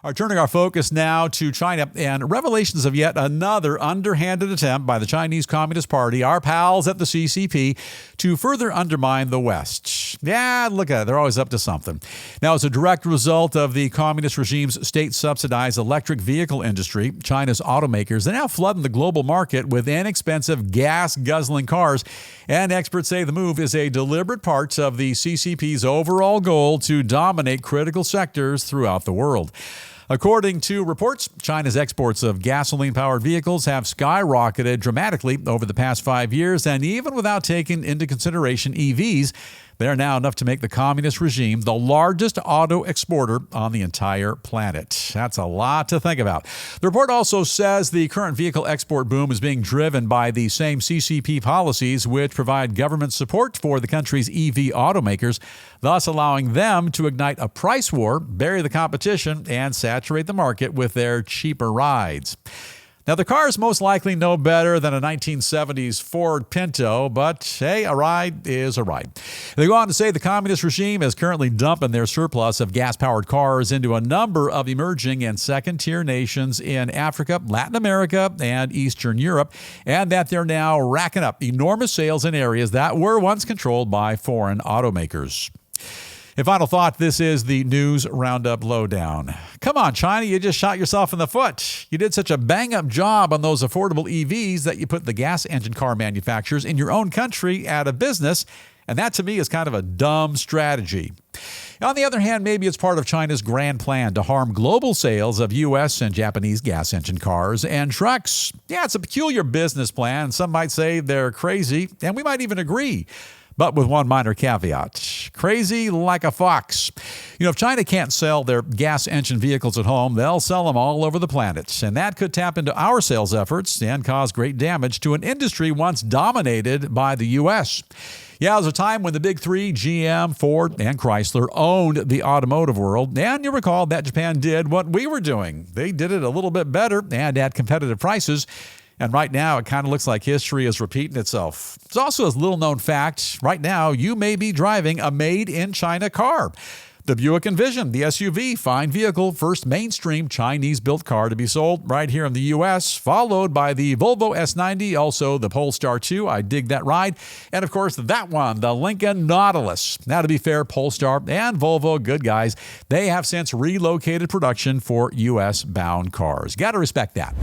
Are turning our focus now to China and revelations of yet another underhanded attempt by the Chinese Communist Party, our pals at the CCP, to further undermine the West. Yeah, look at it. They're always up to something. Now, as a direct result of the communist regime's state-subsidized electric vehicle industry, China's automakers are now flooding the global market with inexpensive gas-guzzling cars. And experts say the move is a deliberate part of the CCP's overall goal to dominate critical sectors throughout the world. According to reports, China's exports of gasoline-powered vehicles have skyrocketed dramatically over the past 5 years, and even without taking into consideration EVs, they are now enough to make the communist regime the largest auto exporter on the entire planet. That's a lot to think about. The report also says the current vehicle export boom is being driven by the same CCP policies which provide government support for the country's EV automakers, thus allowing them to ignite a price war, bury the competition, and saturate the market with their cheaper rides. Now, the car is most likely no better than a 1970s Ford Pinto, but hey, a ride is a ride. They go on to say the communist regime is currently dumping their surplus of gas-powered cars into a number of emerging and second-tier nations in Africa, Latin America, and Eastern Europe, and that they're now racking up enormous sales in areas that were once controlled by foreign automakers. A final thought, this is the News Roundup Lowdown. Come on, China, you just shot yourself in the foot. You did such a bang-up job on those affordable EVs that you put the gas engine car manufacturers in your own country out of business, and that to me is kind of a dumb strategy. On the other hand, maybe it's part of China's grand plan to harm global sales of U.S. and Japanese gas engine cars and trucks. Yeah, it's a peculiar business plan. Some might say they're crazy, and we might even agree. But with one minor caveat. Crazy like a fox. If China can't sell their gas engine vehicles at home, they'll sell them all over the planet. And that could tap into our sales efforts and cause great damage to an industry once dominated by the U.S. Yeah, there was a time when the big three, GM, Ford, and Chrysler, owned the automotive world. And you recall that Japan did what we were doing. They did it a little bit better and at competitive prices. And right now, it kind of looks like history is repeating itself. It's also a little-known fact. Right now, you may be driving a made-in-China car. The Buick Envision, the SUV, fine vehicle, first mainstream Chinese-built car to be sold right here in the U.S., followed by the Volvo S90, also the Polestar 2. I dig that ride. And, of course, that one, the Lincoln Nautilus. Now, to be fair, Polestar and Volvo, good guys, they have since relocated production for U.S.-bound cars. Got to respect that.